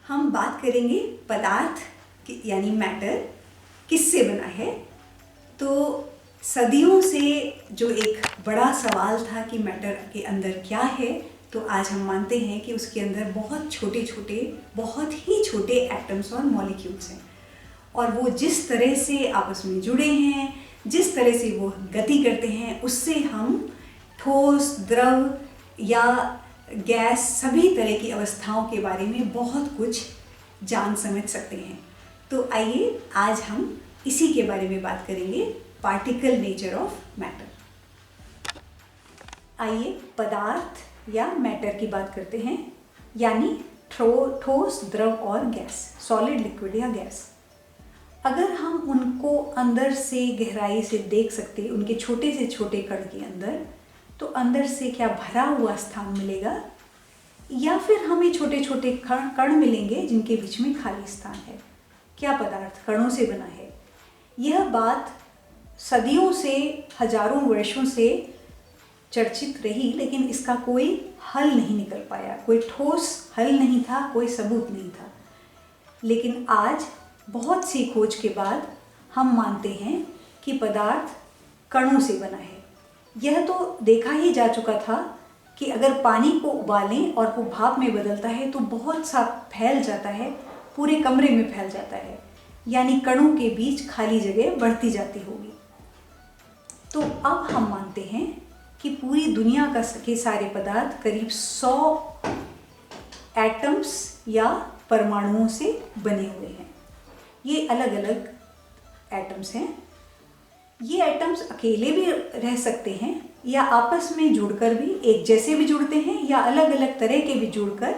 हम बात करेंगे पदार्थ यानी मैटर किससे बना है। तो सदियों से जो एक बड़ा सवाल था कि मैटर के अंदर क्या है, तो आज हम मानते हैं कि उसके अंदर बहुत ही छोटे एटम्स और मॉलिक्यूल्स हैं, और वो जिस तरह से आपस में जुड़े हैं, जिस तरह से वो गति करते हैं, उससे हम ठोस, द्रव या गैस सभी तरह की अवस्थाओं के बारे में बहुत कुछ जान समझ सकते हैं। तो आइए आज हम इसी के बारे में बात करेंगे, पार्टिकल नेचर ऑफ मैटर। आइए पदार्थ या मैटर की बात करते हैं, यानी ठोस, द्रव और गैस, सॉलिड, लिक्विड या गैस। अगर हम उनको अंदर से गहराई से देख सकते, उनके छोटे से छोटे कण के अंदर, तो अंदर से क्या भरा हुआ स्थान मिलेगा, या फिर हमें छोटे छोटे कण मिलेंगे जिनके बीच में खाली स्थान है। क्या पदार्थ कणों से बना है? यह बात सदियों से, हजारों वर्षों से चर्चित रही, लेकिन इसका कोई हल नहीं निकल पाया, कोई ठोस हल नहीं था, कोई सबूत नहीं था। लेकिन आज बहुत सी खोज के बाद हम मानते हैं कि पदार्थ कणों से बना है। यह तो देखा ही जा चुका था कि अगर पानी को उबालें और वो भाप में बदलता है तो बहुत सा फैल जाता है, पूरे कमरे में फैल जाता है, यानी कणों के बीच खाली जगह बढ़ती जाती होगी। तो अब हम मानते हैं कि पूरी दुनिया के सारे पदार्थ करीब 100 एटम्स या परमाणुओं से बने हुए हैं। ये अलग अलग एटम्स हैं। ये एटम्स अकेले भी रह सकते हैं या आपस में जुड़कर भी एक जैसे भी जुड़ते हैं, या अलग अलग तरह के भी जुड़कर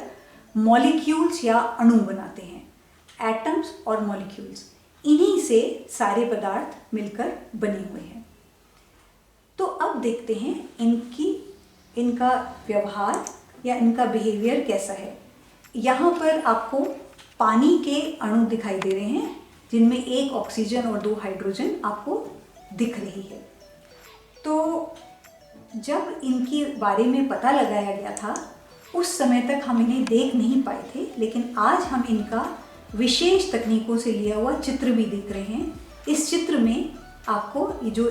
मॉलिक्यूल्स या अणु बनाते हैं। एटम्स और मॉलिक्यूल्स, इन्हीं से सारे पदार्थ मिलकर बने हुए हैं। तो अब देखते हैं इनका व्यवहार या इनका बिहेवियर कैसा है। यहाँ पर आपको पानी के अणु दिखाई दे रहे हैं, जिनमें एक ऑक्सीजन और 2 हाइड्रोजन आपको दिख रही है। तो जब इनके बारे में पता लगाया गया था, उस समय तक हम इन्हें देख नहीं पाए थे, लेकिन आज हम इनका विशेष तकनीकों से लिया हुआ चित्र भी देख रहे हैं। इस चित्र में आपको ये जो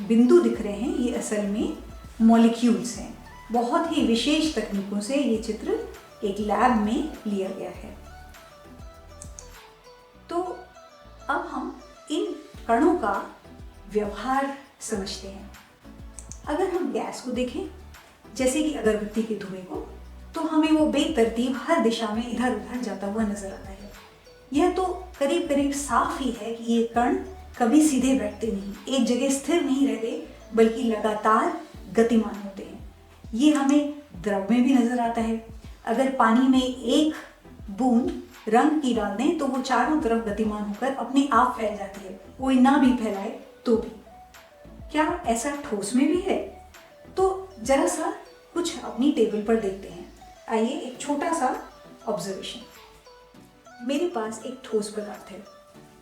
बिंदु दिख रहे हैं, ये असल में मॉलिक्यूल्स हैं। बहुत ही विशेष तकनीकों से ये चित्र एक लैब में लिया गया है। तो अब हम इन कणों का व्यवहार समझते हैं। अगर हम गैस को देखें, जैसे कि अगरबत्ती के धुएं को, तो हमें वो बेतरतीब हर दिशा में इधर उधर जाता हुआ नजर आता है। यह तो करीब करीब साफ ही है कि ये कण कभी सीधे बैठते नहीं, एक जगह स्थिर नहीं रहते, बल्कि लगातार गतिमान होते हैं। ये हमें द्रव में भी नजर आता है। अगर पानी में एक बूंद रंग की डाल दें तो वो चारों तरफ गतिमान होकर अपने आप फैल जाती है, कोई ना भी फैलाए तो भी। क्या ऐसा ठोस में भी है? तो जरा सा कुछ अपनी टेबल पर देखते हैं। आइए एक छोटा सा ऑब्जर्वेशन। मेरे पास एक ठोस पदार्थ है,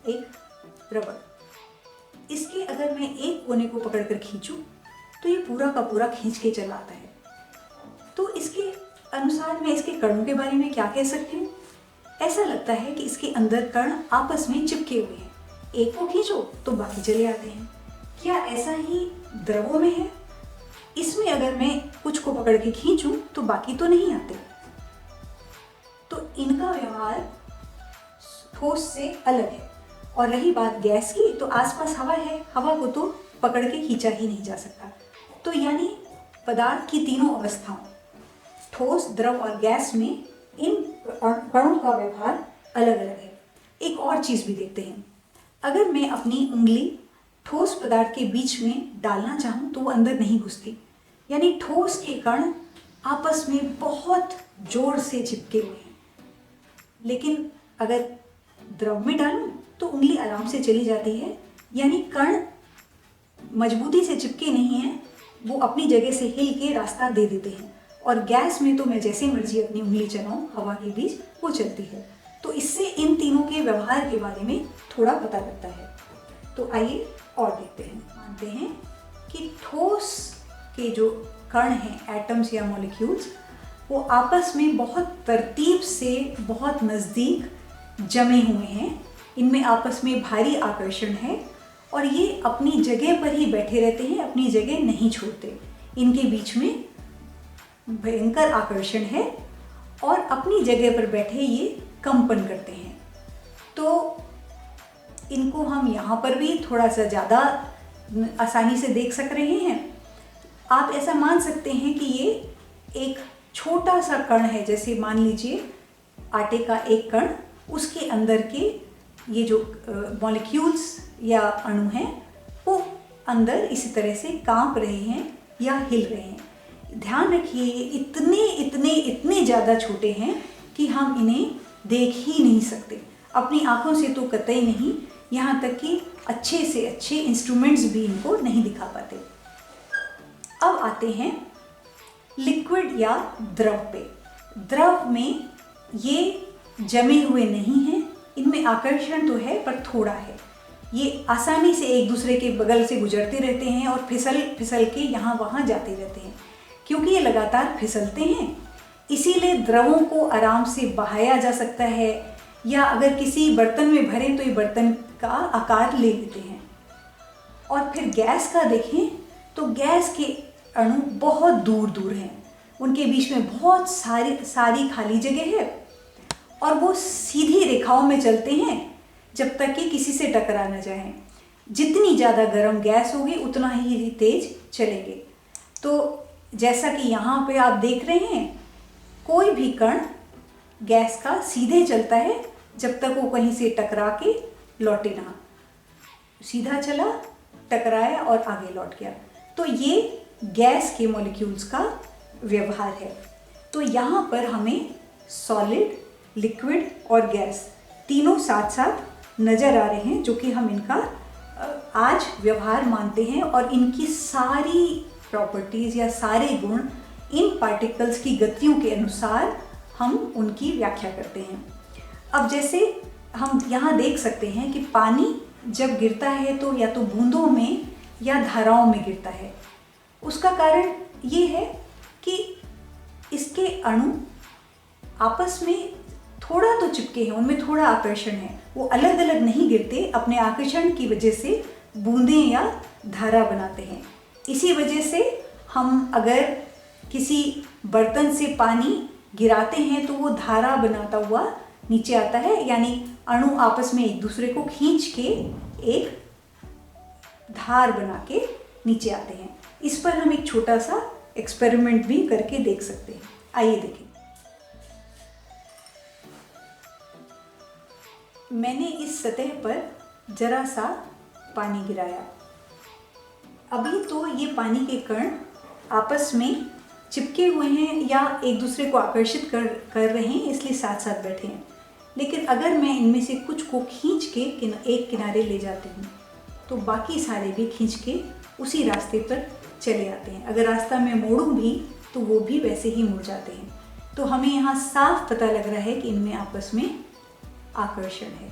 एक रबड़। इसके अगर मैं एक कोने को पकड़कर खींचूं तो ये पूरा का पूरा खींच के चला आता है। तो इसके अनुसार मैं इसके कणों के बारे में क्या कह सकती हूँ? ऐसा लगता है कि इसके अंदर कण आपस में चिपके हुए हैं, एक को खींचो तो बाकी चले आते हैं। क्या ऐसा ही द्रवों में है? इसमें अगर मैं कुछ को पकड़ के खींचूं तो बाकी तो नहीं आते। तो इनका व्यवहार ठोस से अलग है। और रही बात गैस की, तो आसपास हवा है, हवा को तो पकड़ के खींचा ही नहीं जा सकता। तो यानी पदार्थ की तीनों अवस्थाओं, ठोस, द्रव और गैस में इन कणों का व्यवहार अलग अलग है। एक और चीज भी देखते हैं। अगर मैं अपनी उंगली ठोस पदार्थ के बीच में डालना चाहूँ तो वो अंदर नहीं घुसती, यानी ठोस के कण आपस में बहुत जोर से चिपके हुए हैं। लेकिन अगर द्रव में डालूं तो उंगली आराम से चली जाती है, यानी कण मजबूती से चिपके नहीं हैं, वो अपनी जगह से हिल के रास्ता दे देते हैं। और गैस में तो मैं जैसे मर्जी अपनी उंगली चलाऊं हवा के बीच, वो चलती है। तो इससे इन तीनों के व्यवहार के बारे में थोड़ा पता लगता है। तो आइए और देखते हैं। मानते हैं कि ठोस के जो कण हैं, एटम्स या मॉलिक्यूल्स, वो आपस में बहुत तरतीब से बहुत नज़दीक जमे हुए हैं। इनमें आपस में भारी आकर्षण है और ये अपनी जगह पर ही बैठे रहते हैं, अपनी जगह नहीं छोड़ते। इनके बीच में भयंकर आकर्षण है और अपनी जगह पर बैठे ये कंपन करते हैं। तो इनको हम यहाँ पर भी थोड़ा सा ज़्यादा आसानी से देख सक रहे हैं। आप ऐसा मान सकते हैं कि ये एक छोटा सा कण है, जैसे मान लीजिए आटे का एक कण, उसके अंदर के ये जो मॉलिक्यूल्स या अणु हैं वो अंदर इसी तरह से कांप रहे हैं या हिल रहे हैं। ध्यान रखिए ये इतने इतने इतने ज़्यादा छोटे हैं कि हम इन्हें देख ही नहीं सकते, अपनी आँखों से तो कतई नहीं, यहाँ तक कि अच्छे से अच्छे इंस्ट्रूमेंट्स भी इनको नहीं दिखा पाते। अब आते हैं लिक्विड या द्रव पे। द्रव में ये जमे हुए नहीं हैं, इनमें आकर्षण तो है पर थोड़ा है। ये आसानी से एक दूसरे के बगल से गुजरते रहते हैं और फिसल फिसल के यहाँ वहाँ जाते रहते हैं। क्योंकि ये लगातार फिसलते हैं इसीलिए द्रवों को आराम से बहाया जा सकता है, या अगर किसी बर्तन में भरें तो ये बर्तन का आकार ले लेते हैं। और फिर गैस का देखें तो गैस के अणु बहुत दूर दूर हैं, उनके बीच में बहुत सारी खाली जगह है और वो सीधी रेखाओं में चलते हैं जब तक कि किसी से टकरा न जाएं। जितनी ज़्यादा गर्म गैस होगी उतना ही तेज चलेंगे। तो जैसा कि यहाँ पे आप देख रहे हैं, कोई भी कण गैस का सीधे चलता है जब तक वो कहीं से टकरा के लौटे ना। सीधा चला, टकराया और आगे लौट गया। तो ये गैस के मॉलिक्यूल्स का व्यवहार है। तो यहाँ पर हमें सॉलिड, लिक्विड और गैस तीनों साथ साथ नज़र आ रहे हैं, जो कि हम इनका आज व्यवहार मानते हैं और इनकी सारी प्रॉपर्टीज़ या सारे गुण इन पार्टिकल्स की गतियों के अनुसार हम उनकी व्याख्या करते हैं। अब जैसे हम यहाँ देख सकते हैं कि पानी जब गिरता है तो या तो बूंदों में या धाराओं में गिरता है। उसका कारण ये है कि इसके अणु आपस में थोड़ा तो चिपके हैं, उनमें थोड़ा आकर्षण है, वो अलग अलग नहीं गिरते, अपने आकर्षण की वजह से बूंदें या धारा बनाते हैं। इसी वजह से हम अगर किसी बर्तन से पानी गिराते हैं तो वो धारा बनाता हुआ नीचे आता है, यानी अणु आपस में एक दूसरे को खींच के एक धार बना के नीचे आते हैं। इस पर हम एक छोटा सा एक्सपेरिमेंट भी करके देख सकते हैं। आइए देखें। मैंने इस सतह पर जरा सा पानी गिराया। अभी तो ये पानी के कण आपस में चिपके हुए हैं या एक दूसरे को आकर्षित कर रहे हैं, इसलिए साथ साथ बैठे हैं। लेकिन अगर मैं इनमें से कुछ को खींच के एक किनारे ले जाती हूँ तो बाकी सारे भी खींच के उसी रास्ते पर चले आते हैं। अगर रास्ता में मोड़ूँ भी तो वो भी वैसे ही मुड़ जाते हैं। तो हमें यहाँ साफ पता लग रहा है कि इनमें आपस में आकर्षण है।